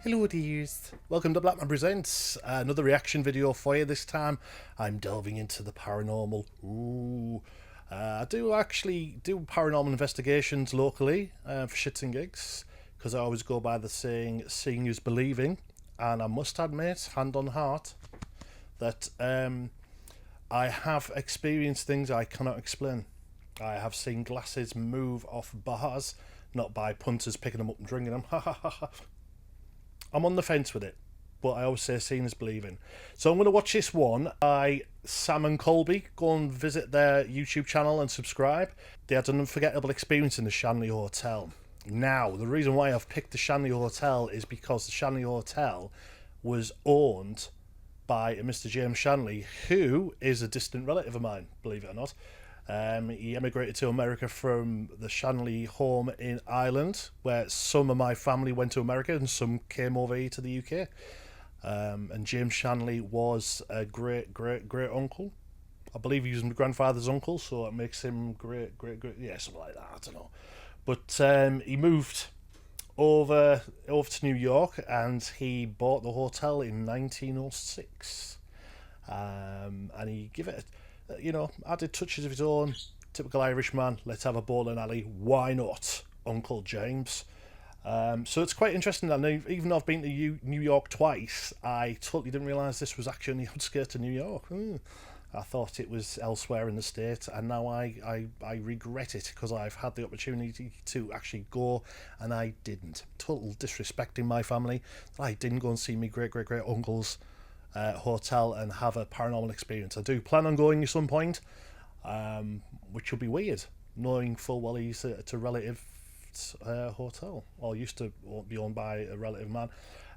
Hello dears, welcome to Blackman Presents, another reaction video for you. This time I'm delving into the paranormal. I do actually do paranormal investigations locally for shits and gigs, because I always go by the saying, seeing is believing, and I must admit, hand on heart, that I have experienced things I cannot explain. I have seen glasses move off bars, not by punters picking them up and drinking them. I'm on the fence with it, but I always say seeing is believing. So I'm going to watch this one by Sam and Colby. Go and visit their YouTube channel and subscribe. They had an unforgettable experience in the Shanley Hotel. Now, the reason why I've picked the Shanley Hotel is because the Shanley Hotel was owned by a Mr. James Shanley, who is a distant relative of mine, believe it or not. He emigrated to America from the Shanley home in Ireland, where some of my family went to America and some came over here to the UK. And James Shanley was a great uncle. I believe he was my grandfather's uncle, so it makes him great, yeah, something like that, I don't know. But he moved over to New York, and he bought the hotel in 1906. And he gave it added touches of his own. Typical Irishman, let's have a bowling alley, why not, Uncle James? So it's quite interesting that even though I've been to New York twice, I totally didn't realise this was actually on the outskirts of New York. I thought it was elsewhere in the state, and now I regret it, because I've had the opportunity to actually go and I didn't. Total disrespecting my family. I didn't go and see me great uncle's hotel and have a paranormal experience. I do plan on going at some point, which will be weird, knowing full well he's a relative hotel, or used to be owned by a relative man,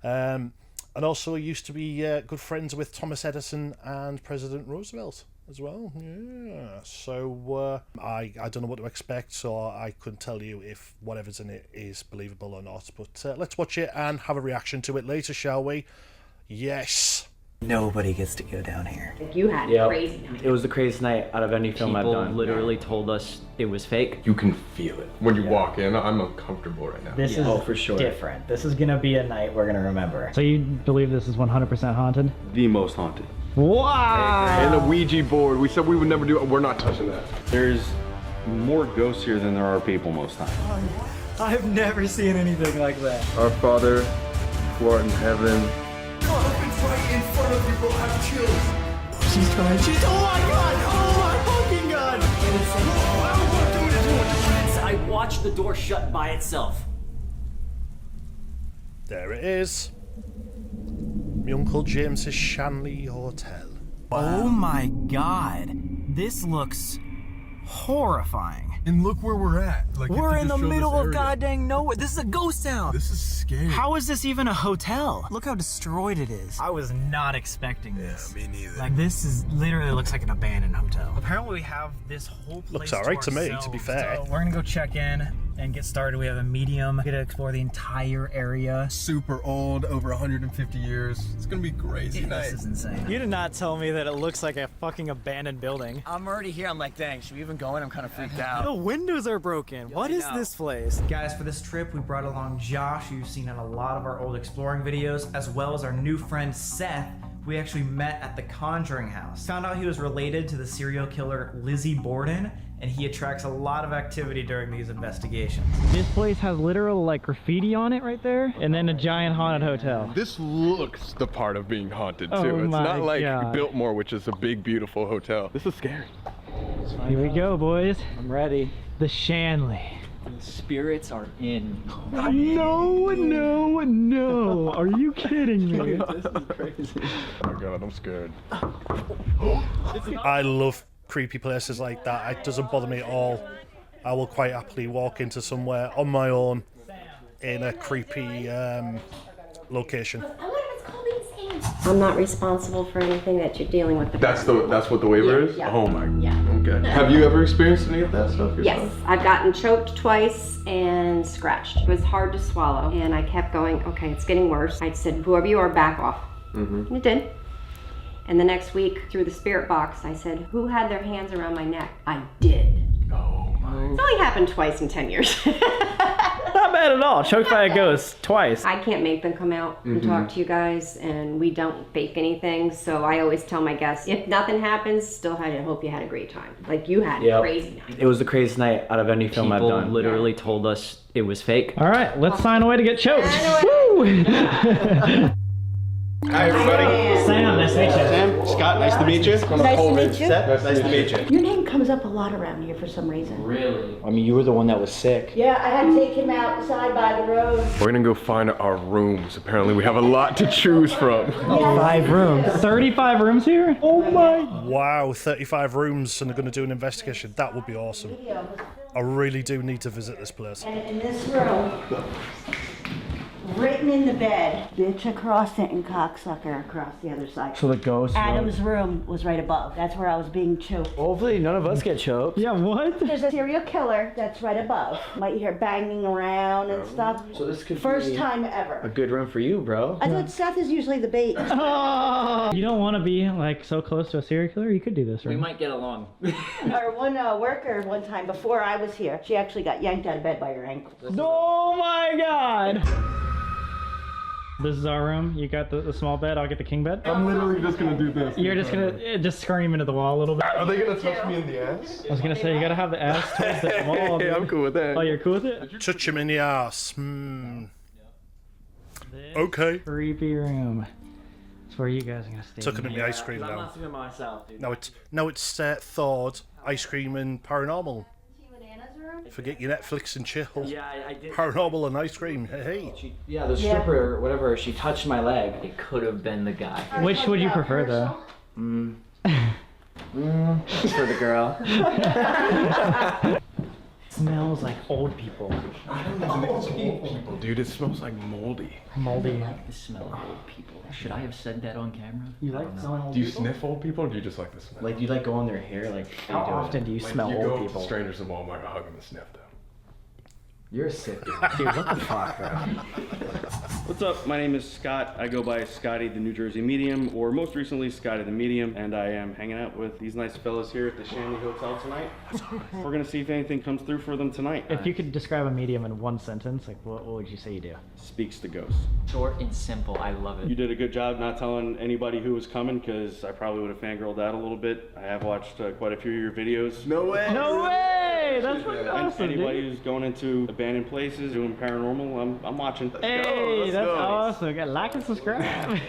and also he used to be good friends with Thomas Edison and President Roosevelt as well. Yeah, so I don't know what to expect, so I couldn't tell you if whatever's in it is believable or not, but let's watch it and have a reaction to it later, shall we? Yes. Nobody gets to go down here. You had a crazy night. It was the craziest night out of any film I've done. People literally told us it was fake. You can feel it when you walk in. I'm uncomfortable right now. This is for sure different. This is gonna be a night we're gonna remember. So you believe this is 100% haunted? The most haunted. Wow! And a Ouija board. We said we would never do it. We're not touching that. There's more ghosts here than there are people most times. I've never seen anything like that. Our Father, who art in heaven. Right in front of you, will have chills. She's trying. Oh my god! Oh my fucking god! I watched the door shut by itself. There it is. My Uncle James's Shanley Hotel. Wow. Oh my god. This looks horrifying. And look where we're at. Like, we're in the middle of goddamn nowhere. This is a ghost town. This is scary. How is this even a hotel? Look how destroyed it is. I was not expecting this. Yeah, me neither. Like, this is literally looks like an abandoned hotel. Apparently we have this whole place looks alright to me, to be fair. So we're gonna go check in and get started. We have a medium. We're gonna explore the entire area. Super old, over 150 years. It's gonna be a crazy night. This is insane. You did not tell me that it looks like a fucking abandoned building. I'm already here. I'm like, dang, should we even go in? I'm kind of freaked out. The windows are broken. What is this place? Guys, for this trip, we brought along Josh, who you've seen in a lot of our old exploring videos, as well as our new friend Seth, who we actually met at the Conjuring House. Found out he was related to the serial killer Lizzie Borden, and he attracts a lot of activity during these investigations. This place has literal like graffiti on it right there, and then a giant haunted hotel. This looks the part of being haunted too. Oh it's not like God. Biltmore, which is a big, beautiful hotel. This is scary. Here we go, boys. I'm ready. The Shanley. The spirits are in. No. Are you kidding me? This is crazy. Oh my god, I'm scared. I love creepy places like that. It doesn't bother me at all. I will quite happily walk into somewhere on my own in a creepy location. I'm not responsible for anything that you're dealing with. That's what the waiver is? Yeah. Oh my. Yeah. Okay. Have you ever experienced any of that stuff yourself? Yes, I've gotten choked twice and scratched. It was hard to swallow, and I kept going, okay, it's getting worse. I said, whoever you are, back off. And it did. And the next week, through the spirit box, I said, who had their hands around my neck? I did. Oh my. It's only happened twice in 10 years. Not bad at all. Choked by a ghost twice. I can't make them come out and talk to you guys, and we don't fake anything. So I always tell my guests, if nothing happens, still hope you had a great time. Like you had a crazy night. It was the craziest night out of any film I've done. People literally told us it was fake. All right, let's sign away to get choked. Woo! Hi, everybody. Sam, nice to meet you. Sam, Scott, nice to meet you. Nice to meet you. Seth, nice to meet you. Your name comes up a lot around here for some reason. Really? I mean, you were the one that was sick. Yeah, I had to take him outside by the road. We're gonna go find our rooms. Apparently we have a lot to choose from. 5 rooms. 35 rooms here? Oh my. Wow, 35 rooms and they're going to do an investigation. That would be awesome. I really do need to visit this place. And in this room, written in the bed, bitch across it and cocksucker across the other side. So the ghost. Adam's room was right above. That's where I was being choked. Hopefully none of us get choked. Yeah, what? There's a serial killer that's right above. Might hear banging around and stuff. So this could First be time a ever. good room for you, bro. I thought Seth is usually the bait. Oh, you don't want to be like so close to a serial killer? You could do this, right? We might get along. Our one worker one time before I was here, she actually got yanked out of bed by her ankles. Oh my god! This is our room. You got the small bed. I'll get the king bed. I'm literally just gonna do this. You're just gonna just scream into the wall a little bit. Are they gonna touch me in the ass? I was gonna say you gotta have the ass towards the wall. Yeah, I'm cool with that. Oh, you're cool with it? Touch him in the ass. Okay. Creepy room. That's where you guys are gonna stay. Took him in the ice cream I'm now. not sleeping by myself, dude. Now it's Thawed, ice cream and paranormal. Forget your Netflix and chill. Yeah, I did. Paranormal and ice cream. Hey. Yeah, the stripper or whatever, she touched my leg. It could have been the guy. Which would you prefer though? For the girl. Smells like old people. Dude, it smells like moldy. Moldy. The smell of old people. Should I have said that on camera? You like smelling old Do you people? sniff old people or do you just like the smell? Like, do you like go on their hair? Like, How often do you Like, smell you old go up to people? strangers in Walmart, hug them and sniff them. You're a sick dude. Dude, what the fuck, bro? What's up? My name is Scott. I go by Scotty the New Jersey Medium, or most recently Scotty the Medium, and I am hanging out with these nice fellas here at the Shanley Hotel tonight. We're gonna see if anything comes through for them tonight. If you could describe a medium in one sentence, like what would you say you do? Speaks to ghosts. Short and simple. I love You it. did a good job not telling anybody who was coming, because I probably would have fangirled out a little bit. I have watched quite a few of your videos. No way! No way! That's fucking And awesome, anybody dude. who's going into abandoned places, doing paranormal, I'm watching. Hey, that's awesome. Got like and subscribe.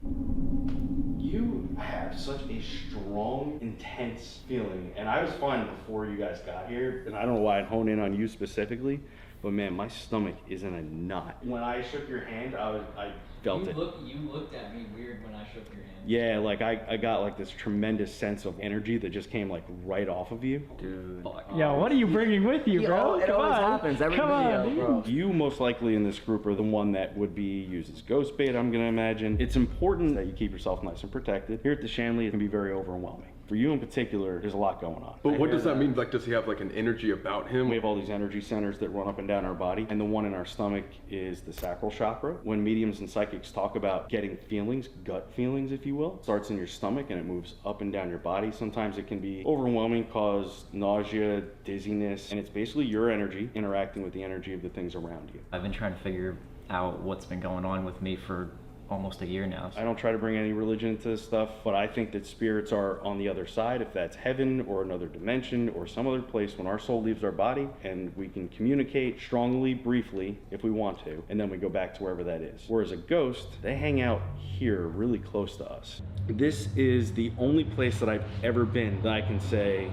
You have such a strong, intense feeling, and I was fine before you guys got here, and I don't know why I'd hone in on you specifically, but man, my stomach is in a knot. When I shook your hand, I felt it. You looked at me weird when I shook your hand. Yeah, like I got like this tremendous sense of energy that just came like right off of you. Dude. Yo, what are you bringing with you, bro? It Come always on. happens every Come video, on, dude. bro. You most likely in this group are the one that would be used as ghost bait, I'm gonna imagine. It's important that you keep yourself nice and protected. Here at the Shanley, it can be very overwhelming. For you in particular, there's a lot going on. But what does that mean? Like, does he have like an energy about him? We have all these energy centers that run up and down our body, and the one in our stomach is the sacral chakra. When mediums and psychics talk about getting feelings, gut feelings, if you will, it starts in your stomach and it moves up and down your body. Sometimes it can be overwhelming, cause nausea, dizziness, and it's basically your energy interacting with the energy of the things around you. I've been trying to figure out what's been going on with me for almost a year now. I don't try to bring any religion into this stuff, but I think that spirits are on the other side, if that's heaven or another dimension or some other place when our soul leaves our body, and we can communicate strongly, briefly, if we want to, and then we go back to wherever that is. Whereas a ghost, they hang out here really close to us. This is the only place that I've ever been that I can say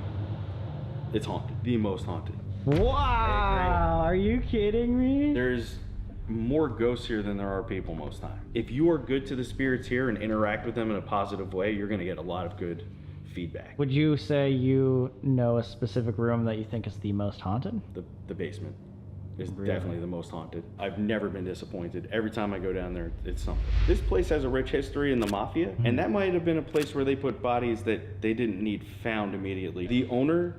it's haunted, the most haunted. Wow, are you kidding me? There's more ghosts here than there are people most time. If you are good to the spirits here and interact with them in a positive way, you're gonna get a lot of good feedback. Would you say you know a specific room that you think is the most haunted? The basement is Really? definitely the most haunted. I've never been disappointed. Every time I go down there, it's something. This place has a rich history in the mafia, and that might have been a place where they put bodies that they didn't need found immediately. The owner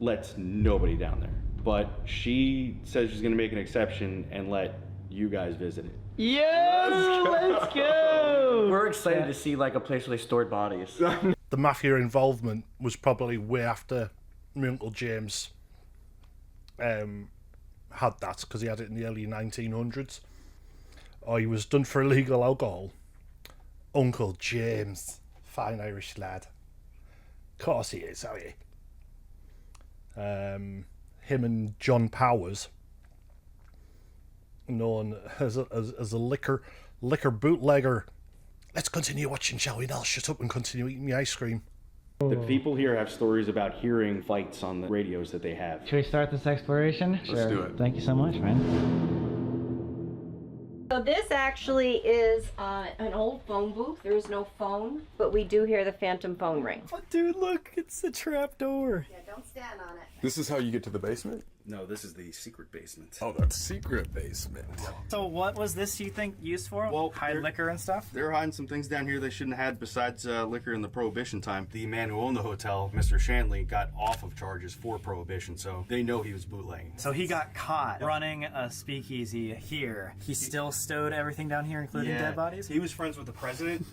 lets nobody down there, but she says she's gonna make an exception and let you guys visit it. Yes, let's go. We're excited to see like a place where they stored bodies. The mafia involvement was probably way after my Uncle James had that because he had it in the early 1900s, or he was done for illegal alcohol. Uncle James, fine Irish lad. Of course he is, are you? Him and John Powers, known as a liquor bootlegger. Let's continue watching, shall we? I'll shut up and continue eating my ice cream. The people here have stories about hearing fights on the radios that they have. Should we start this exploration? Let's do it. Thank you so much, man. So this actually is an old phone booth. There is no phone, but we do hear the phantom phone ring. Oh, dude, look, it's a trap door. Yeah, don't stand on it. This is how you get to the basement? No, this is the secret basement. Oh, that's secret basement. So what was this, you think, used for? Well, hide liquor and stuff? They're hiding some things down here they shouldn't have had besides liquor in the Prohibition time. The man who owned the hotel, Mr. Shanley, got off of charges for Prohibition, so they know he was bootlegging. So he got caught running a speakeasy here. He still stowed everything down here, including dead bodies? He was friends with the president,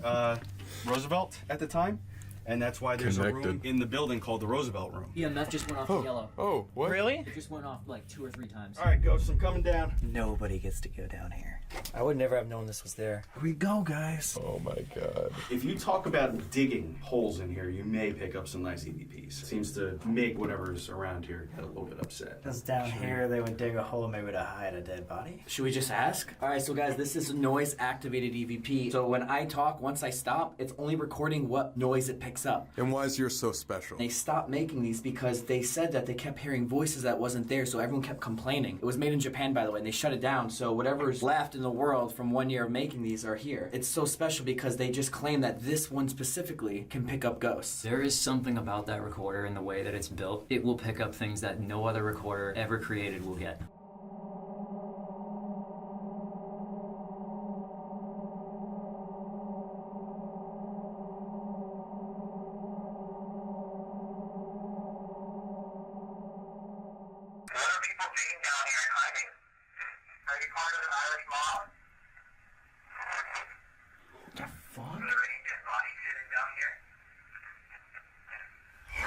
Roosevelt, at the time. And that's why there's a room in the building called the Roosevelt Room. Yeah, meth just went off yellow. Oh, what? Really? It just went off like 2 or 3 times. All right, Ghost, I'm coming down. Nobody gets to go down here. I would never have known this was there. Here we go, guys. Oh my god. If you talk about digging holes in here, you may pick up some nice EVPs. Seems to make whatever's around here get a little bit upset. Because down here they would dig a hole maybe to hide a dead body. Should we just ask? Alright, so guys, this is a noise activated EVP. So when I talk, once I stop, it's only recording what noise it picks up. And why is yours so special? They stopped making these because they said that they kept hearing voices that wasn't there, so everyone kept complaining. It was made in Japan, by the way, and they shut it down, so whatever's left in the world from 1 year of making these are here. It's so special because they just claim that this one specifically can pick up ghosts. There is something about that recorder and the way that it's built. It will pick up things that no other recorder ever created will get.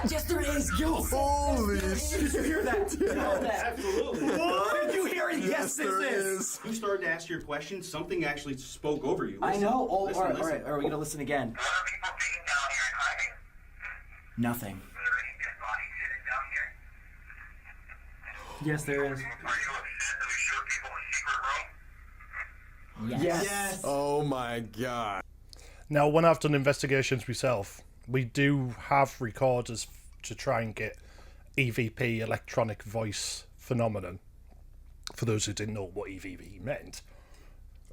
Yes, there is. Yo, holy shit! Did you hear that? Did you hear that? Absolutely. Did you hear it? Yes, there is. You started to ask your question. Something actually spoke over you. I know. Oh, listen, all right. listen. Are we gonna listen again? What are people digging down here and hiding? Nothing. Are there any dead bodies sitting down here? Yes, there is. Are you upset that we showed people a secret room? Yes. Oh my god. Now, when I've done investigations myself, we do have recorders to try and get EVP, electronic voice phenomenon, for those who didn't know what EVP meant.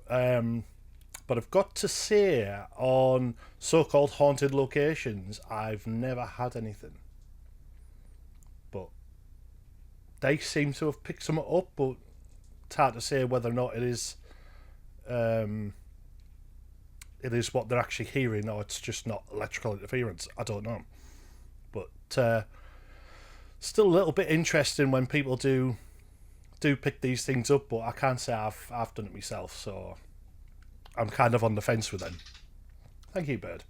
But I've got to say, on so-called haunted locations, I've never had anything. But they seem to have picked some up, but it's hard to say whether or not it is what they're actually hearing, or it's just not electrical interference. I don't know. But still a little bit interesting when people do pick these things up, but I can't say I've done it myself, so I'm kind of on the fence with them. Thank you, Bird.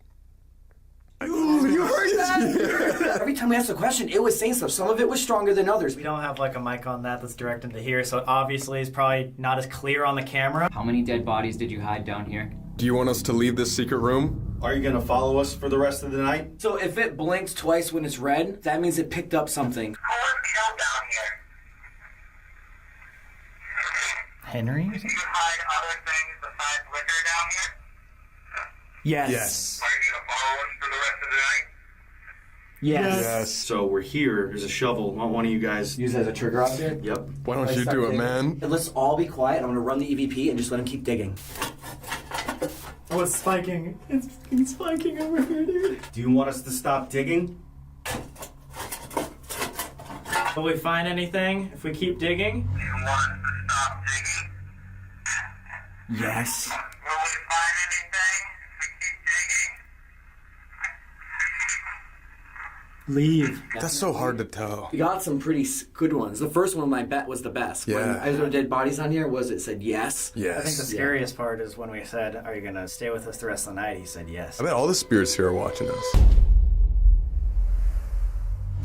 You heard that? Every time we asked a question, it was saying stuff. Some of it was stronger than others. We don't have like a mic on that's directed to here, so obviously it's probably not as clear on the camera. How many dead bodies did you hide down here? Do you want us to leave this secret room? Are you gonna follow us for the rest of the night? So if it blinks twice when it's red, that means it picked up something. Who was killed down here? Henry? Did you hide other things besides liquor down here? Yes. Yes. Are you gonna follow us for the rest of the night? Yes. So we're here. There's a shovel. Want one of you guys? Use it as a trigger object? Yep. Why don't you do it, man? Let's all be quiet. I'm gonna run the EVP and just let him keep digging. Oh, it's spiking. It's fucking spiking over here, dude. Do you want us to stop digging? Will we find anything if we keep digging? Do you want us to stop digging? Yes. Will we find anything if we keep digging? Leave. That's so hard to tell. We got some pretty good ones. The first one, I bet, was the best. Yeah. When I there were dead bodies on here, it said yes? Yes. I think the scariest part is when we said, are you going to stay with us the rest of the night? He said yes. I bet all the spirits here are watching us.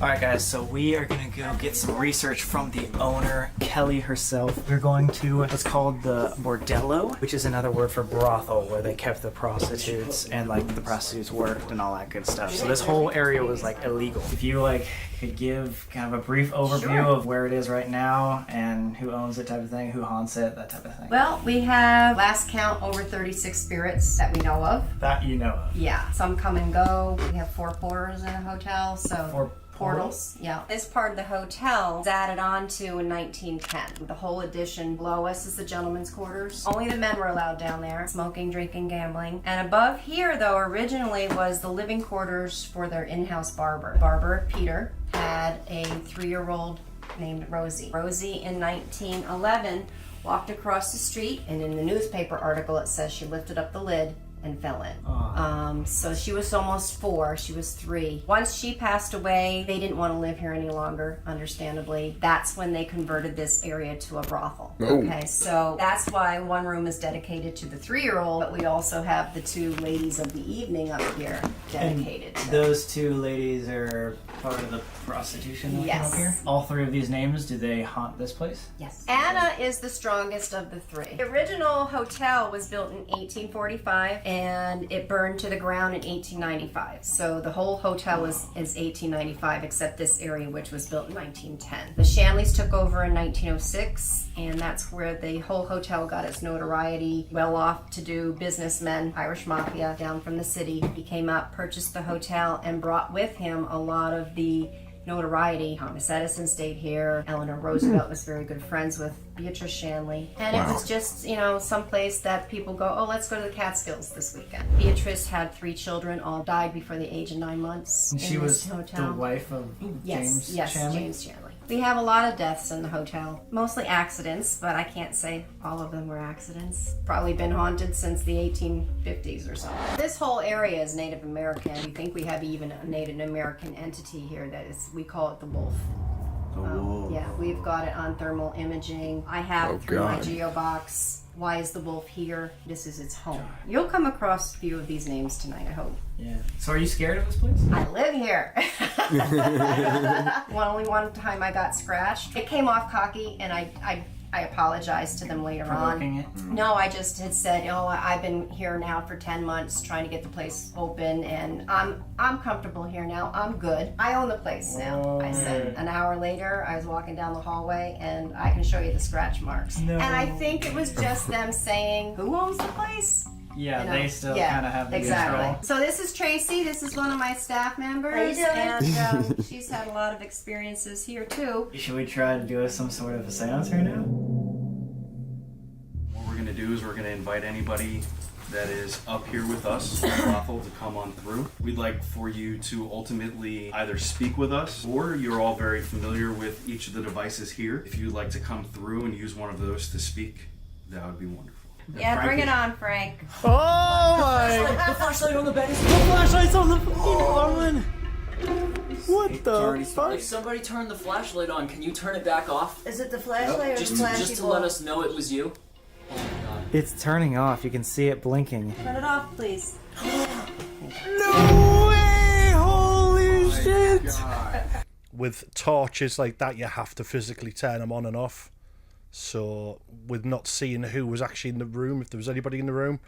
Alright guys, so we are gonna go get some research from the owner, Kelly herself. We're going to what's called the bordello, which is another word for brothel, where they kept the prostitutes and like the prostitutes worked and all that good stuff. So this whole area was like illegal. If you like could give kind of a brief overview of where it is right now and who owns it type of thing, who haunts it, that type of thing. Well, we have, last count, over 36 spirits that we know of. That you know of. Yeah, some come and go. We have 4 porters in the hotel, so... 4 portals, yeah. This part of the hotel was added on to in 1910. The whole addition below us is the gentlemen's quarters. Only the men were allowed down there, smoking, drinking, gambling. And above here, though, originally was the living quarters for their in-house barber. Barber, Peter, had a 3-year-old named Rosie. Rosie, in 1911, walked across the street, and in the newspaper article it says she lifted up the lid and fell in. So she was almost 4, she was 3. Once she passed away, they didn't want to live here any longer, understandably. That's when they converted this area to a brothel. Oh. Okay, so that's why one room is dedicated to the 3-year-old, but we also have the 2 ladies of the evening up here dedicated. And those 2 ladies are part of the prostitution that Yes. came up here? All 3 of these names, do they haunt this place? Yes. Anna is the strongest of the 3. The original hotel was built in 1845 and it burned to the ground in 1895. So the whole hotel is 1895 except this area, which was built in 1910. The Shanleys took over in 1906 and that's where the whole hotel got its notoriety. Well-off to-do businessmen, Irish mafia down from the city. He came up, purchased the hotel and brought with him a lot of the notoriety. Thomas Edison stayed here. Eleanor Roosevelt was very good friends with Beatrice Shanley. And it was just, you know, someplace that people go, oh, let's go to the Catskills this weekend. Beatrice had 3 children, all died before the age of 9 months. And she was hotel. the wife of James Shanley? James Shanley. We have a lot of deaths in the hotel. Mostly accidents, but I can't say all of them were accidents. Probably been haunted since the 1850s or so. This whole area is Native American. We think we have even a Native American entity here that is, we call it the wolf. Yeah, we've got it on thermal imaging. I have through my geobox. Why is the wolf here? This is its home. You'll come across a few of these names tonight, I hope. Yeah. So are you scared of this place? I live here. Only one time I got scratched. It came off cocky and I apologized to them later on. No, I just had said, oh, I've been here now for 10 months trying to get the place open and I'm comfortable here now. I'm good. I own the place now. I said. An hour later, I was walking down the hallway and I can show you the scratch marks. No. And I think it was just them saying, who owns the place? Yeah, You know? they still kind of have the control. So this is Tracy. This is one of my staff members. How you doing? And she's had a lot of experiences here too. Should we try to do some sort of a seance right now? What we're going to do is we're going to invite anybody that is up here with us in the brothel to come on through. We'd like for you to ultimately either speak with us or you're all very familiar with each of the devices here. If you'd like to come through and use one of those to speak, that would be wonderful. Yeah, bring it on, Frank. Oh my! The flashlight on the bed is... The flashlight's on the fucking one! What the fuck? If somebody turned the flashlight on, can you turn it back off? Is it the flashlight or Just the flashy to bulb? let us know it was you? Oh my god. It's turning off. You can see it blinking. Turn it off, please. No way! Holy shit! With torches like that, you have to physically turn them on and off. So, with not seeing who was actually in the room, if there was anybody in the room,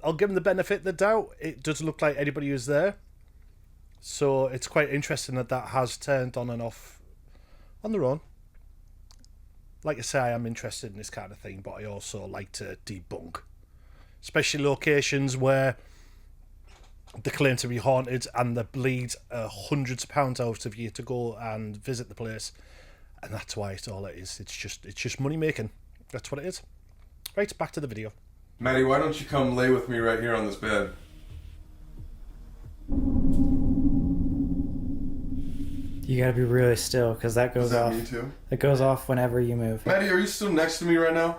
I'll give them the benefit of the doubt. It doesn't look like anybody was there. So, it's quite interesting that that has turned on and off on their own. Like I say, I am interested in this kind of thing, but I also like to debunk. Especially locations where they claim to be haunted and they bleed hundreds of pounds out of you to go and visit the place. And that's why it's all it is. It's just money making. That's what it is. Right, back to the video. Maddie, why don't you come lay with me right here on this bed? You gotta be really still, because that goes off. Me too? It goes off whenever you move. Maddie, are you still next to me right now?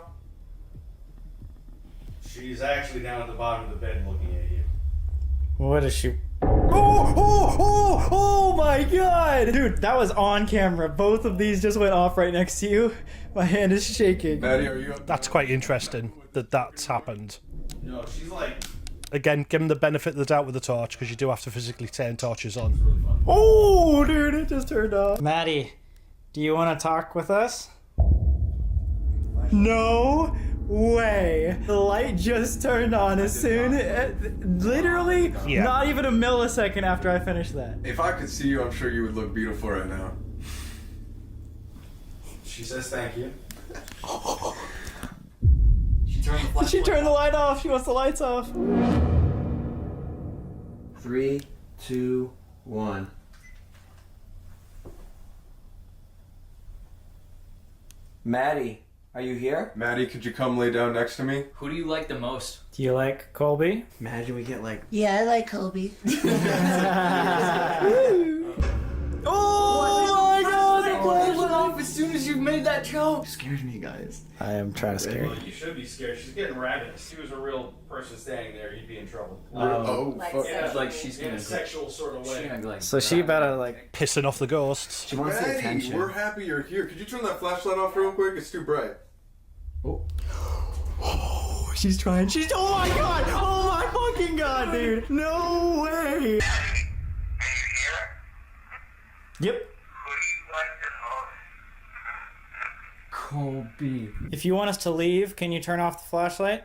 She's actually down at the bottom of the bed looking at you. What is she? Oh my god! Dude, that was on camera. Both of these just went off right next to you. My hand is shaking. Maddie, are you up? That's quite interesting that that's happened. No, she's like Again, give him the benefit of the doubt with the torch, because you do have to physically turn torches on. Oh, dude, it just turned off. Maddie, do you want to talk with us? No way. The light just turned on as soon, literally, not even a millisecond after I finished that. If I could see you, I'm sure you would look beautiful right now. She says thank you. She turned the light off. She wants the lights off. 3, 2, 1. Maddie, are you here? Maddie, could you come lay down next to me? Who do you like the most? Do you like Colby? Imagine we get like... Yeah, I like Kobe. Oh my god! The light went off as soon as you made that joke. Scared me, guys. I am trying to scare you. You should be scared. She's getting ravenous. If she was a real person standing there, you'd be in trouble. It's like she's in gonna a sexual sort of way. So she about to like pissing off the ghosts. She wants the Maddie, attention. we're happy you're here. Could you turn that flashlight off real quick? It's too bright. Oh, she's trying. Oh my god! Oh my fucking god, dude! No way! Yep. Colby. If you want us to leave, can you turn off the flashlight?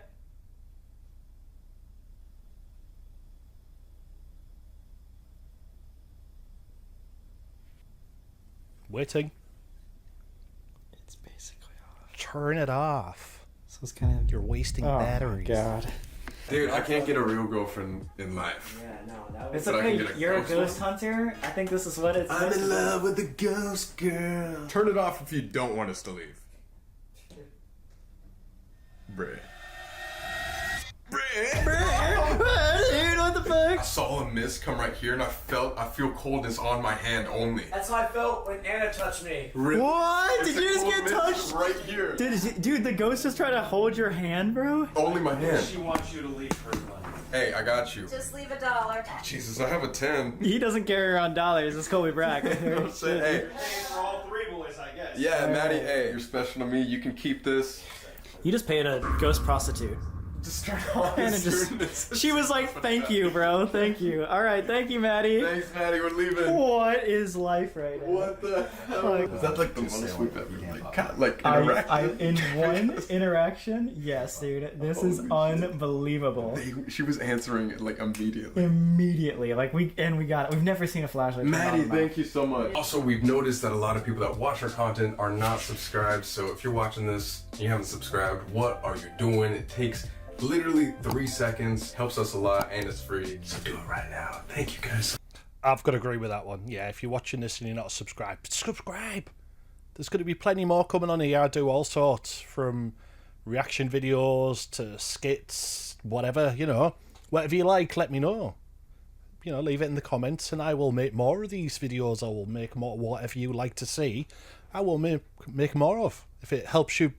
Waiting. It's basically off. Turn it off. So it's kind of... You're wasting batteries. Oh my god. Dude, I can't get a real girlfriend in life. Yeah, no, that was... It's But I can okay, get a you're a ghost ghost hunter. I think this is what it's... I'm in love with the ghost girl. Turn it off if you don't want us to leave. Bruh. Dude, what the fuck? I saw a mist come right here and I feel coldness on my hand only. That's how I felt when Anna touched me. Really? What? It's Did you a just cold get mist touched? right here. Dude, the ghost just tried to hold your hand, bro? Only my hand. She wants you to leave her money. Hey, I got you. Just leave $1. Jesus, I have a 10. He doesn't carry around dollars. It's Colby Brack. I'm saying, hey. For all three boys, I guess. Yeah, Maddie, hey, you're special to me. You can keep this. You just paid a ghost prostitute. Just turn on And it just, she was like, thank you, bro. Thank you. All right, thank you, Maddie. Thanks, Maddie. We're leaving. What is life right now? What the hell? Is that like the most we've ever interacted? In one interaction? Yes, dude. This is unbelievable. She was answering it like immediately. Immediately. Like, we got it. We've never seen a flashlight. Maddie, thank you so much. Also, we've noticed that a lot of people that watch our content are not subscribed. So if you're watching this and you haven't subscribed, what are you doing? It takes literally 3 seconds, helps us a lot, and it's free. So do it right now. Thank you guys. I've got to agree with that one. Yeah, if you're watching this and you're not subscribed, subscribe. There's going to be plenty more coming on here. I do all sorts, from reaction videos to skits, whatever, you know. Whatever you like, let me know. You know, leave it in the comments and I will make more of these videos. I will make more, whatever you like to see, I will make more of. If it helps you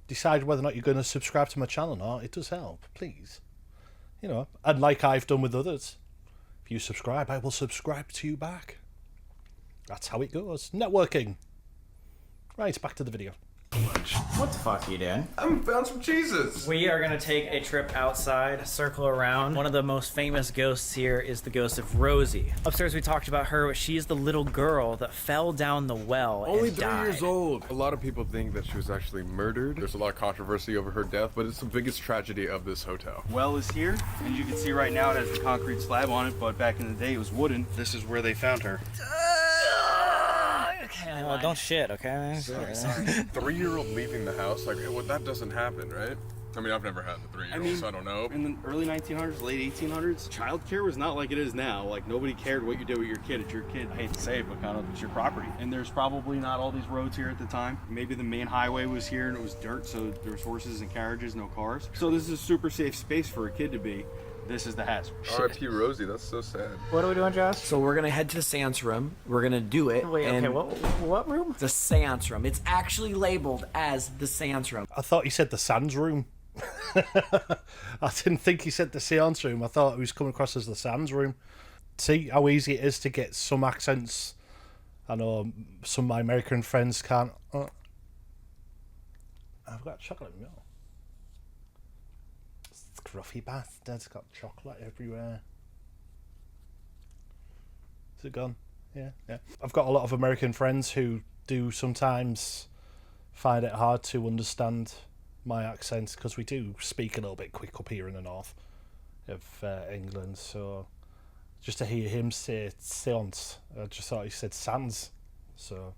decide whether or not you're going to subscribe to my channel or not, it does help, please. You know, and like I've done with others, if you subscribe, I will subscribe to you back. That's how it goes. Networking. Right, back to the video. What the fuck are you doing? I found some cheeses. We are gonna take a trip outside, circle around. One of the most famous ghosts here is the ghost of Rosie. Upstairs we talked about her, but she's the little girl that fell down the well Only and 3 died. years old. A lot of people think that she was actually murdered. There's a lot of controversy over her death, but it's the biggest tragedy of this hotel. Well is here, and you can see right now it has a concrete slab on it, but back in the day it was wooden. This is where they found her. Okay, well, don't shit, okay? Sorry. 3-year-old leaving the house, like, well, that doesn't happen, right? I mean, I've never had the 3-year-old, so I don't know. In the early 1900s, late 1800s, childcare was not like it is now. Like, nobody cared what you did with your kid. It's your kid. I hate to say it, but kind of it's your property. And there's probably not all these roads here at the time. Maybe the main highway was here and it was dirt, so there was horses and carriages, no cars. So this is a super safe space for a kid to be. This is the hazard. R.I.P. Rosie, that's so sad. What are we doing, Josh? So we're gonna head to the seance room. We're gonna do it. Wait, okay, what room? The seance room. It's actually labeled as the seance room. I thought he said the Sands room. I didn't think he said the seance room. I thought he was coming across as the Sands room. See how easy it is to get some accents. I know some of my American friends can't. I've got chocolate milk. It's scruffy bastard's got chocolate everywhere. Is it gone? Yeah. I've got a lot of American friends who do sometimes find it hard to understand my accent because we do speak a little bit quick up here in the north of England. So just to hear him say séance, I just thought he said sans. So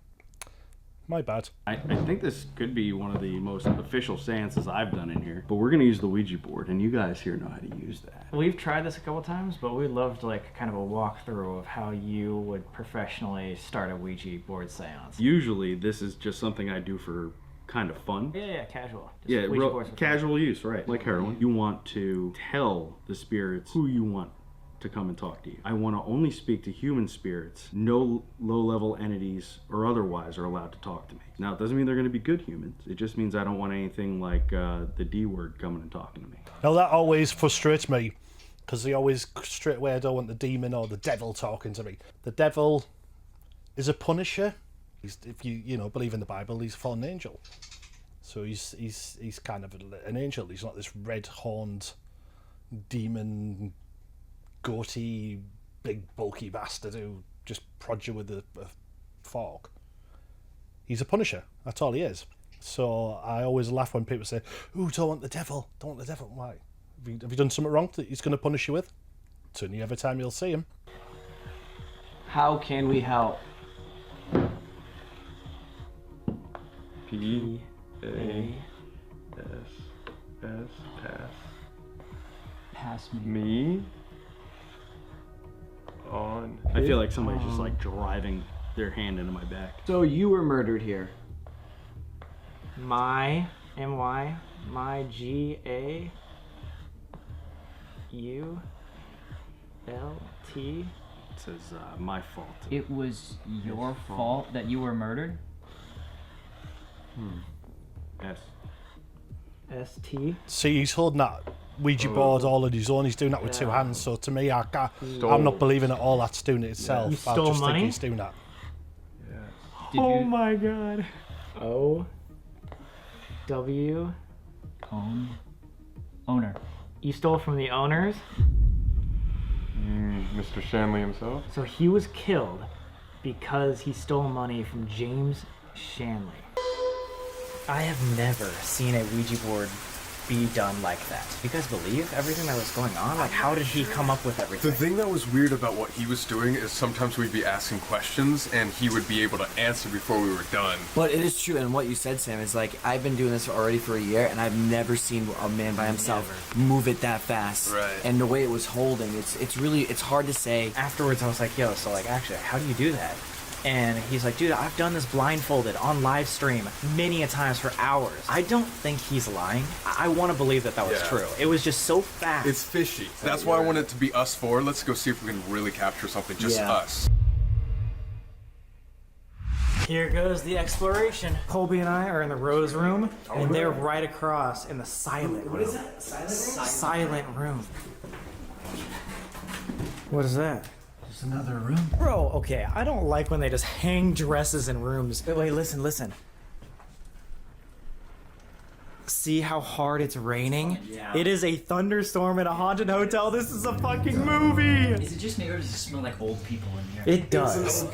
my bad. I think this could be one of the most official seances I've done in here, but we're gonna use the Ouija board, and you guys here know how to use that. We've tried this a couple times, but we'd love to like kind of a walkthrough of how you would professionally start a Ouija board seance. Usually this is just something I do for kind of fun. Yeah, casual. Just Yeah, Ouija real boards for casual use, right? Like heroin. You want to tell the spirits who you want to come and talk to you. I want to only speak to human spirits. No low-level entities or otherwise are allowed to talk to me. Now, it doesn't mean they're going to be good humans. It just means I don't want anything like the D word coming and talking to me. Now that always frustrates me because they always straight away I don't want the demon or the devil talking to me. The devil is a punisher. If you believe in the Bible, he's a fallen angel. So he's kind of an angel. He's not this red-horned demon, goatee, big bulky bastard who just prods you with a fork. He's a punisher. That's all he is. So I always laugh when people say, "Ooh, don't want the devil. Don't want the devil." Why? Have you done something wrong that he's going to punish you with? It's only every time you'll see him. How can we help? P-A-S-S, pass. Pass me. Me? On. I feel like somebody's just like driving their hand into my back. So you were murdered here. My G-A-U-L-T. It says my fault. It was your fault that you were murdered? S. S-T. See, he's holding that Ouija board all on his own. He's doing that with two hands. So to me, I'm not believing that all that's doing it itself. You I stole just money? think he's doing that. Oh my god. O-W. Owner. You stole from the owners? Mr. Shanley himself? So he was killed because he stole money from James Shanley. I have never seen a Ouija board be done like that. Do you guys believe everything that was going on? Like, how did he come up with everything? The thing that was weird about what he was doing is sometimes we'd be asking questions and he would be able to answer before we were done. But it is true, and what you said, Sam, is like, I've been doing this already for a year, and I've never seen a man by himself move it that fast. Right. And the way it was holding, it's hard to say. Afterwards, I was like, yo, so like, actually, how do you do that? And he's like, dude, I've done this blindfolded on live stream many a times for hours. I don't think he's lying. I want to believe that was true. It was just so fast. It's fishy. That's why I want it to be us four. Let's go see if we can really capture something, just us. Here goes the exploration. Colby and I are in the Rose Room, and they're right across in the Silent Room. What is that? Silent Room. What is that? Just another room. Bro, okay, I don't like when they just hang dresses in rooms. Wait, listen. See how hard it's raining? Yeah. It is a thunderstorm in a haunted hotel. This is a fucking movie. Is it just me or does it smell like old people in here? It does.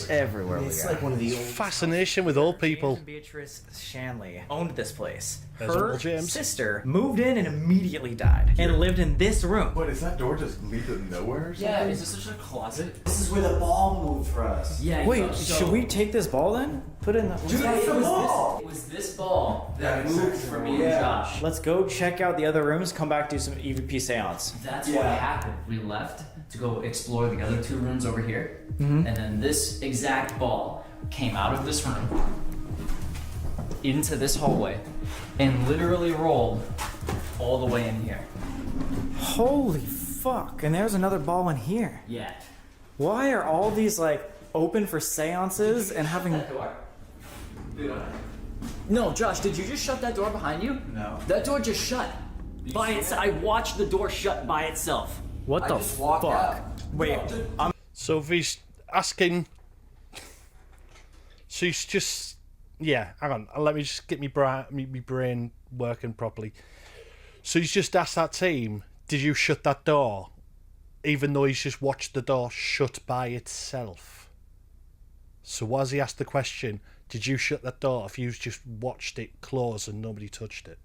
Everywhere we It's go. like one of the old Fascination with old people. Beatrice Shanley owned this place. There's Her Uncle James. sister moved in and immediately died and lived in this room. What, is that door just lead to nowhere or something? Yeah, is this such a closet? This is where the ball moved for us. Yeah. Wait, should we take this ball then? Put it in the... It was this ball that moved for me and Josh. Let's go check out the other rooms, come back, do some EVP seance. That's what happened. We left to go explore the other two rooms over here, and then this exact ball came out of this room into this hallway and literally rolled all the way in here. Holy fuck, and there's another ball in here. Yeah. Why are all these like open for seances and having... No, Josh, did you just shut that door behind you? No. That door just shut. By itself. I watched the door shut by itself. What the fuck? Wait, So if he's asking, so he's just, hang on, let me just get my brain working properly. So he's just asked that team, did you shut that door? Even though he's just watched the door shut by itself. So was he asked the question, did you shut that door if you just watched it close and nobody touched it?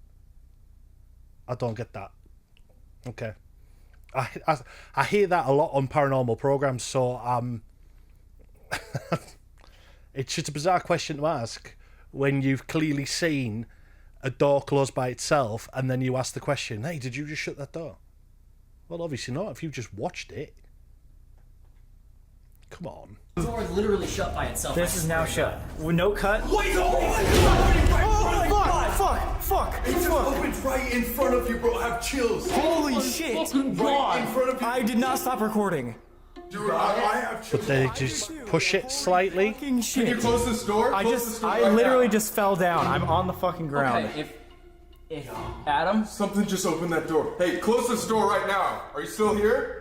I don't get that. Okay. I hear that a lot on paranormal programs, so it's just a bizarre question to ask when you've clearly seen a door closed by itself and then you ask the question, hey, did you just shut that door? Well, obviously not, if you just watched it. Come on. The door is literally shut by itself. This is now shut. With no cut. Wait, oh my god! Fuck! It just opened right in front of you, bro. I have chills. Holy shit! Right in front of you. I did not stop recording. Dude, I have chills. But they just push it slightly. Fucking shit. Can you close this door? I Right literally now. just fell down. I'm on the fucking ground. Okay, if Adam, Something just opened that door. Hey, close this door right now. Are you still here?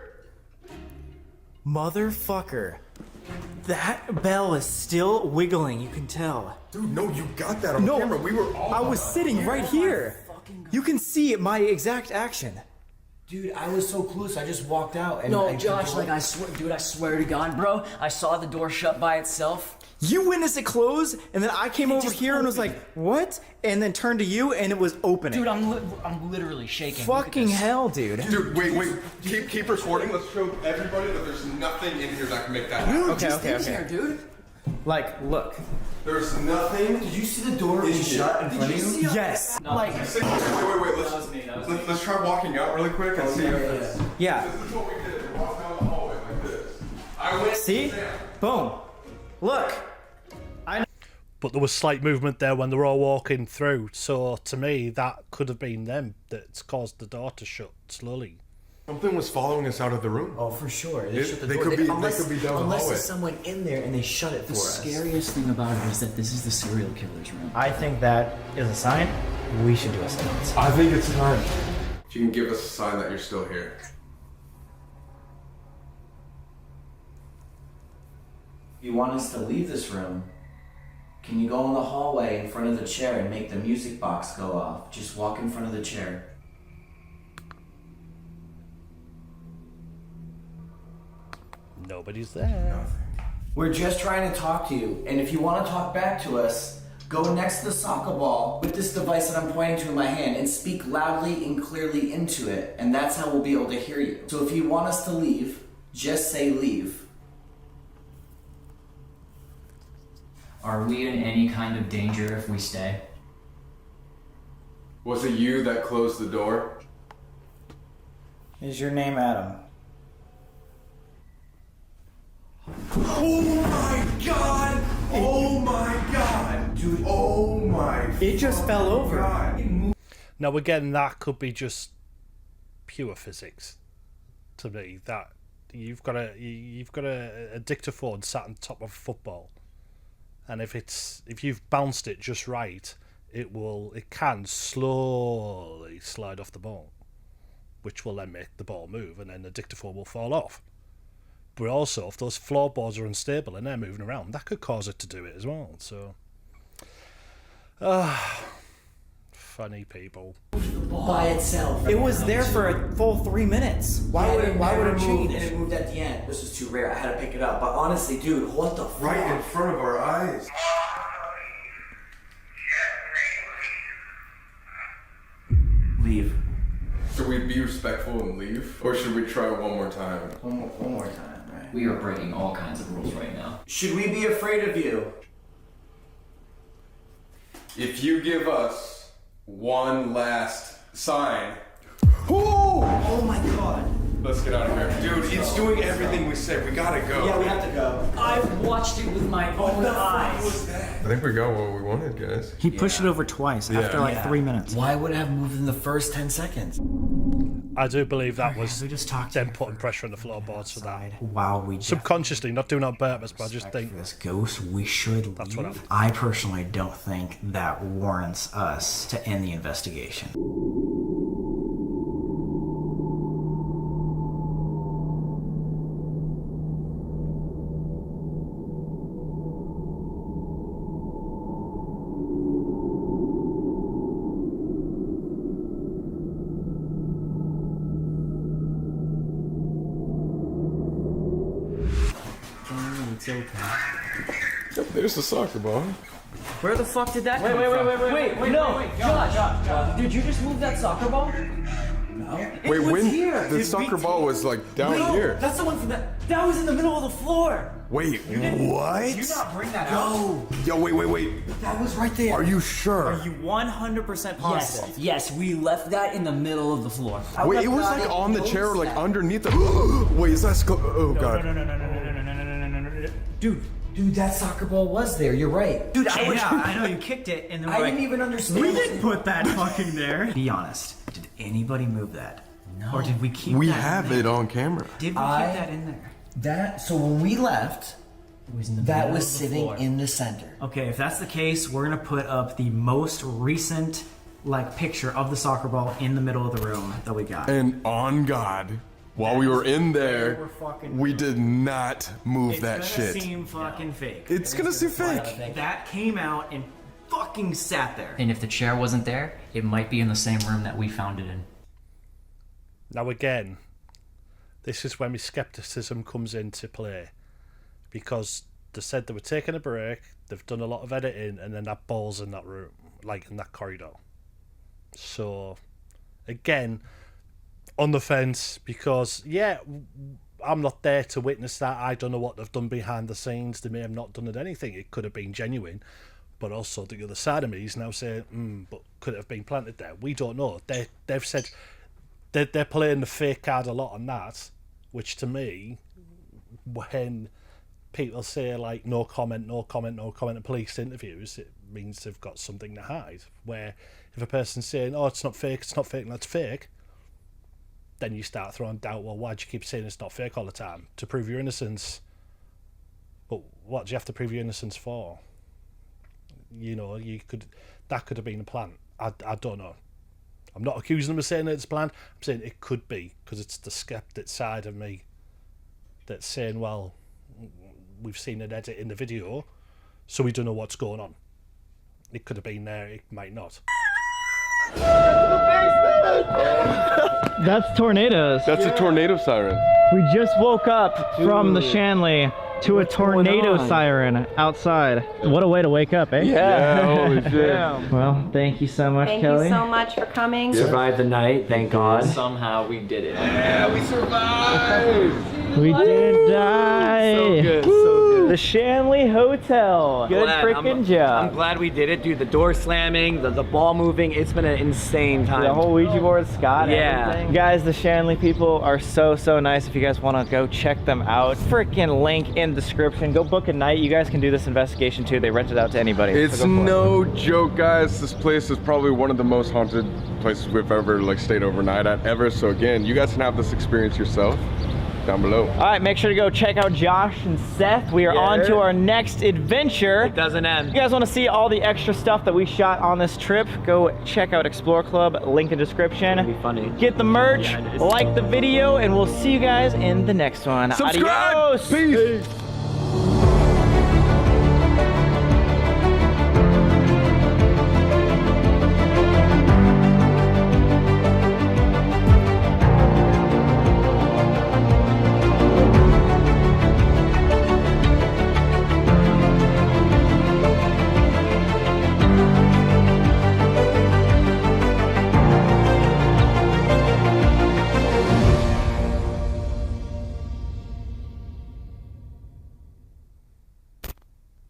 Motherfucker. That bell is still wiggling, you can tell. Dude, no, you got that on camera. We were all. I was sitting right here. You can see my exact action. Dude, I was so close. I just walked out. And no, Josh, like I swear to God, bro, I saw the door shut by itself. You witnessed it close, and then I came over here and was like, what? And then turned to you, and it was opening. Dude, I'm literally shaking. Fucking hell, dude. Dude, wait. Keep recording. Let's show everybody that there's nothing in here that can make that happen. Okay. Here, dude. Like, look. There's nothing. Did you see the door was shut in front of you? Yes. Like, Wait. Let's try walking out really quick and see if Yeah. This is what we did. We walked down the hallway like this. I went. See? Boom. Look. But there was slight movement there when they were all walking through. So to me, that could have been them that's caused the door to shut slowly. Something was following us out of the room. Oh, for sure. They shut the They door. could be down the Unless hallway. there's someone in there and they shut it for the us. scariest thing about it is that this is the serial killer's room. I think that is a sign. We should do a silence. I think it's time. If you can give us a sign that you're still here. If you want us to leave this room, can you go in the hallway in front of the chair and make the music box go off? Just walk in front of the chair. Nobody's there. We're just trying to talk to you, and if you want to talk back to us, go next to the soccer ball with this device that I'm pointing to in my hand and speak loudly and clearly into it, and that's how we'll be able to hear you. So if you want us to leave, just say leave. Are we in any kind of danger if we stay? Was it you that closed the door? Is your name Adam? Oh my god! Oh my god! Dude, oh my. It just fell over. God. Now again, that could be just pure physics. To me, that you've got a dictaphone sat on top of a football, and if you've bounced it just right, it can slowly slide off the ball, which will then make the ball move, and then the dictaphone will fall off. But also, if those floorboards are unstable and they're moving around, that could cause it to do it as well. So, funny people. By itself. It was there for a full 3 minutes. Why would it change? And it moved at the end. This was too rare. I had to pick it up. But honestly, dude, what the fuck? Right in front of our eyes. Leave. Should we be respectful and leave? Or should we try one more time? One more time, right? We are breaking all kinds of rules right now. Should we be afraid of you? If you give us one last sign. Oh my god. Let's get out of here. Dude, it's doing everything we said. We gotta go. Yeah, we have to go. I've watched it with my own eyes. I think we got what we wanted, guys. He pushed it over twice after like 3 minutes. Why would it have moved in the first 10 seconds? I do believe that was we just talked them putting pressure on the floorboards for that. Wow, we Subconsciously, not doing it on purpose, but I just think this ghost, we should that's leave. what happened. I personally don't think that warrants us to end the investigation. It's open. Yep, there's the soccer ball. Where the fuck did that come from? Wait, no, Josh, did you just move that soccer ball? No. Wait, the soccer ball was like down here. That's the one from that was in the middle of the floor. Wait, what? Did you not bring that out? Yo, wait. That was right there. Are you sure? Are you 100% positive? Yes, we left that in the middle of the floor. Wait, it was like on the chair, like underneath the. Wait, is that? Oh god. No. Dude, that soccer ball was there. You're right. Dude, I know you kicked it, and then I didn't even understand. We didn't put that fucking there. Be honest. Did anybody move that? No. Or did we keep? We that have it on camera. Did we keep that in there? So when we left, that was sitting in the center. Okay, if that's the case, we're gonna put up the most recent picture of the soccer ball in the middle of the room that we got. And on God, while we were in there, we did not move that shit. It's gonna seem fucking fake. It's gonna seem fake. That came out and fucking sat there. And if the chair wasn't there, it might be in the same room that we found it in. Now again, this is when my skepticism comes into play, because they said they were taking a break, they've done a lot of editing, and then that ball's in that room, in that corridor. So, again, on the fence, because, I'm not there to witness that. I don't know what they've done behind the scenes. They may have not done anything. It could have been genuine. But also the other side of me is now saying, but could it have been planted there? We don't know. They've said they're playing the fake card a lot on that, which to me, when people say no comment in police interviews, it means they've got something to hide. Where if a person's saying, it's not fake, and that's fake, then you start throwing doubt, well, why do you keep saying it's not fake all the time? To prove your innocence. But what do you have to prove your innocence for? That could have been a plan. I don't know. I'm not accusing them of saying that it's planned. I'm saying it could be, because it's the skeptic side of me that's saying, well, we've seen an edit in the video, so we don't know what's going on. It could have been there, it might not. That's tornadoes. That's a tornado siren. We just woke up from the Shanley to a tornado siren outside. What a way to wake up, eh? Yeah, holy shit. Well, thank you so much, Thank Kelly. you so much for coming. Survived the night, thank God. Somehow we did it. Yeah, we survived. We did die. So good, so good. The Shanley Hotel. Good freaking job. I'm glad we did it, dude. The door slamming, the ball moving. It's been an insane time. The whole Ouija board, Scott, yeah. everything. Guys, the Shanley people are so nice. If you guys want to go check them out, freaking link in description. Go book a night. You guys can do this investigation too. They rent it out to anybody. It's no joke, guys. This place is probably one of the most haunted places we've ever stayed overnight at ever. So again, you guys can have this experience yourself down below. All right, make sure to go check out Josh and Seth. We are on to our next adventure. It doesn't end. If you guys want to see all the extra stuff that we shot on this trip, go check out Explore Club, link in description. It'll be funny. Get the merch, like the video, and we'll see you guys in the next one. Subscribe! Adios! Peace!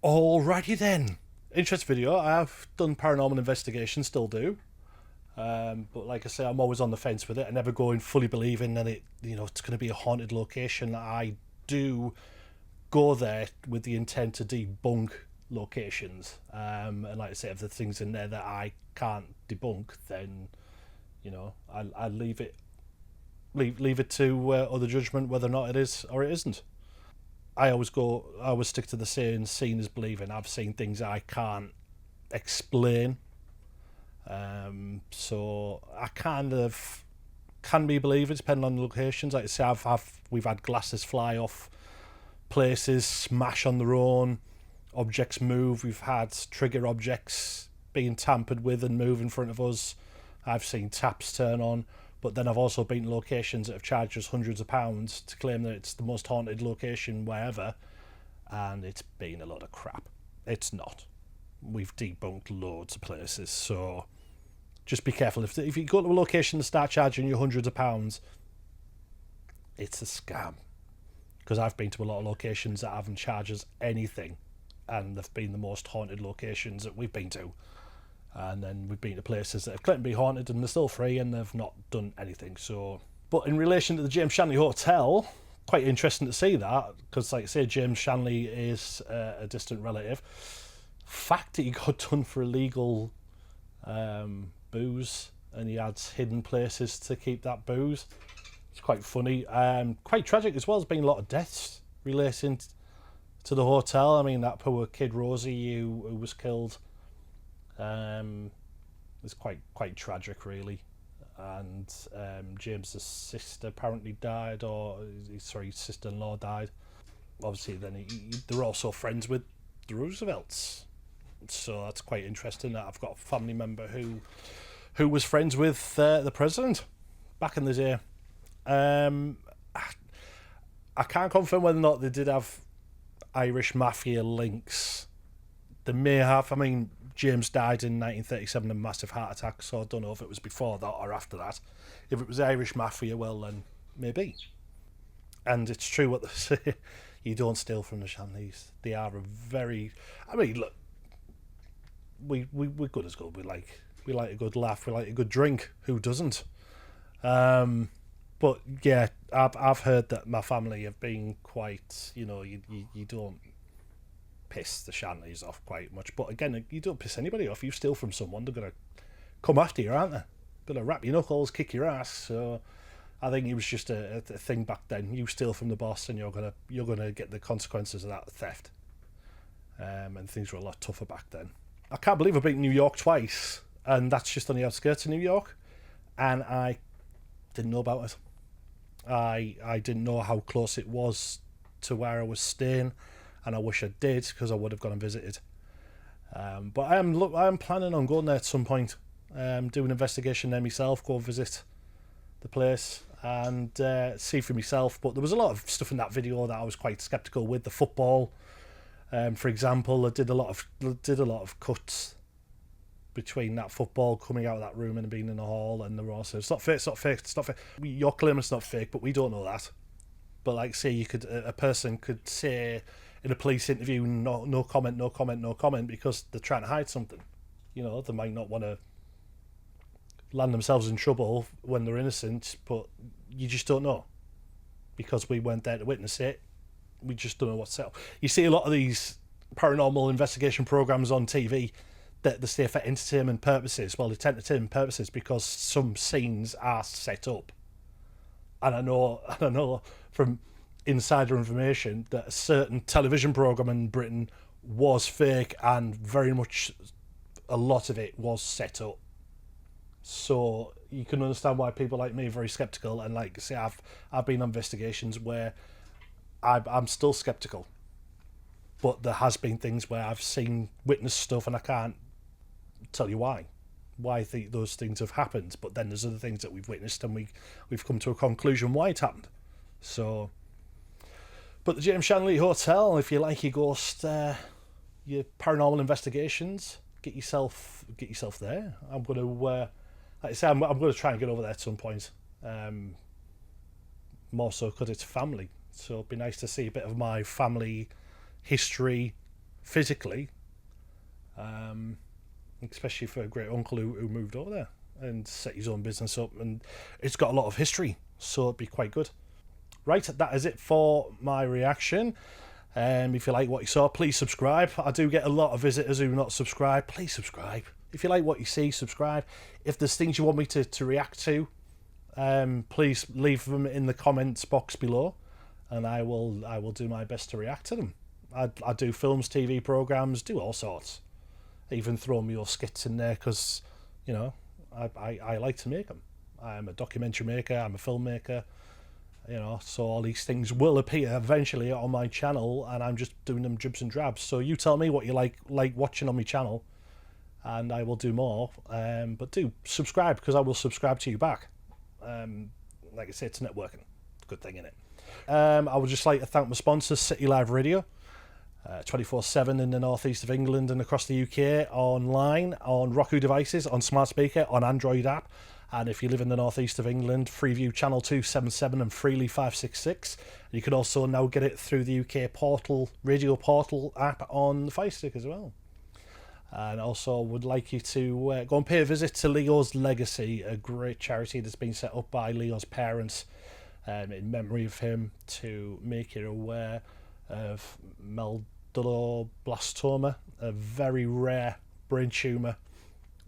Alrighty then. Interesting video. I've done paranormal investigation, still do. But like I say, I'm always on the fence with it. I never go in fully believing that it's going to be a haunted location. I do go there with the intent to debunk locations. And like I say, if there's things in there that I can't debunk, then I leave it to other judgment whether or not it is or it isn't. I always stick to the saying, seeing is believing. I've seen things I can't explain. So I kind of can be believing depending on the locations. Like I say, we've had glasses fly off places, smash on their own, objects move. We've had trigger objects being tampered with and move in front of us. I've seen taps turn on. But then I've also been to locations that have charged us hundreds of pounds to claim that it's the most haunted location wherever, and it's been a lot of crap. It's not. We've debunked loads of places, so just be careful. If you go to a location and start charging you hundreds of pounds, it's a scam. Because I've been to a lot of locations that haven't charged us anything, and they've been the most haunted locations that we've been to. And then we've been to places that have claimed to be haunted and they're still free and they've not done anything. So, but in relation to the James Shanley Hotel, quite interesting to see that, because like I say, James Shanley is a distant relative. Fact that he got done for illegal booze, and he had hidden places to keep that booze. It's quite funny. Quite tragic as well. There's been a lot of deaths relating to the hotel. I mean, that poor kid Rosie who was killed. It's quite tragic, really. And James's sister apparently died, or sorry, his sister-in-law died. Obviously, then they're also friends with the Roosevelts, so that's quite interesting. That I've got a family member who was friends with the president back in the day. I can't confirm whether or not they did have Irish mafia links. They may have. I mean, James died in 1937 of a massive heart attack, so I don't know if it was before that or after that. If it was Irish mafia, well then maybe. And it's true what they say, you don't steal from the Shanleys. They are a very... I mean, look, we're good as gold. We like a good laugh, we like a good drink. Who doesn't? But yeah, I've heard that my family have been quite, you don't piss the Shanleys off quite much. But again, you don't piss anybody off. You steal from someone, they're going to come after you, aren't they? Gonna wrap your knuckles, kick your ass. So I think it was just a thing back then. You steal from the boss, and you're gonna get the consequences of that theft. And things were a lot tougher back then. I can't believe I've been to New York twice, and that's just on the outskirts of New York, and I didn't know about it. I didn't know how close it was to where I was staying, and I wish I did, because I would have gone and visited. But I am planning on going there at some point, do an investigation there myself, go visit the place and see for myself. But there was a lot of stuff in that video that I was quite sceptical with. The football, for example, I did a lot of cuts between that football coming out of that room and being in the hall, and the raw. So it's not fake, it's not fake, it's not fake. You're claiming it's not fake, but we don't know that. But like, say a person could say in a police interview, no comment, because they're trying to hide something. They might not want to land themselves in trouble when they're innocent, but you just don't know, because we weren't there to witness it. We just don't know what's set up. You see a lot of these paranormal investigation programs on TV that they say for entertainment purposes. Well, it's entertainment purposes because some scenes are set up. And I know from insider information that a certain television program in Britain was fake, and very much a lot of it was set up. So you can understand why people like me are very skeptical. And like I say, I've been on investigations where I'm still skeptical, but there has been things where I've seen, witnessed stuff, and I can't tell you why those things have happened. But then there's other things that we've witnessed, and we've come to a conclusion why it happened. So, but the James Shanley Hotel, if you like your ghost, your paranormal investigations, get yourself there. I'm gonna, like I say, I'm gonna try and get over there at some point. More so because it's family. So it'd be nice to see a bit of my family history physically, especially for a great uncle who moved over there and set his own business up, and it's got a lot of history, so it'd be quite good. Right, that is it for my reaction. If you like what you saw, please subscribe. I do get a lot of visitors who are not subscribed. Please subscribe. If you like what you see, subscribe. If there's things you want me to react to, please leave them in the comments box below, and I will do my best to react to them. I do films, TV programs, do all sorts. Even throw me your skits in there, because I like to make them. I'm a documentary maker, I'm a filmmaker, so all these things will appear eventually on my channel, and I'm just doing them dribs and drabs. So you tell me what you like watching on my channel, and I will do more. But do subscribe, because I will subscribe to you back. Like I say, it's networking. Good thing, innit? I would just like to thank my sponsors, City Live Radio. 24/7 in the northeast of England and across the UK, online, on Roku devices, on smart speaker, on Android app. And if you live in the northeast of England, Freeview Channel 277 and Freely 566. You can also now get it through the UK portal, radio portal app on the Fire Stick as well. And also would like you to go and pay a visit to Leo's Legacy, a great charity that's been set up by Leo's parents in memory of him, to make you aware of medulloblastoma, a very rare brain tumour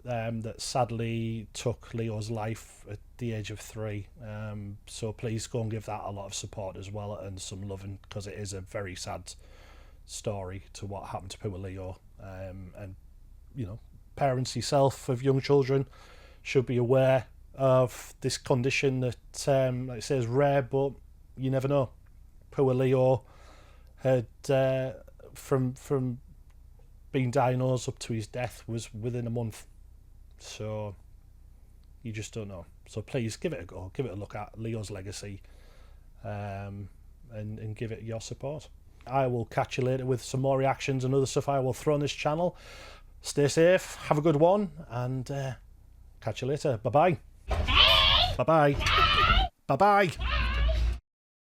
that sadly took Leo's life at the age of 3. So please go and give that a lot of support as well, and some loving, because it is a very sad story to what happened to poor Leo. And you know, parents yourself of young children should be aware of this condition that, like it says, rare, but you never know. Poor Leo had, from being diagnosed up to his death, was within a month. So you just don't know. So please give it a go. Give it a look at Leo's Legacy, and give it your support. I will catch you later with some more reactions and other stuff I will throw on this channel. Stay safe, have a good one, and catch you later. Bye-bye. Bye-bye. Bye-bye.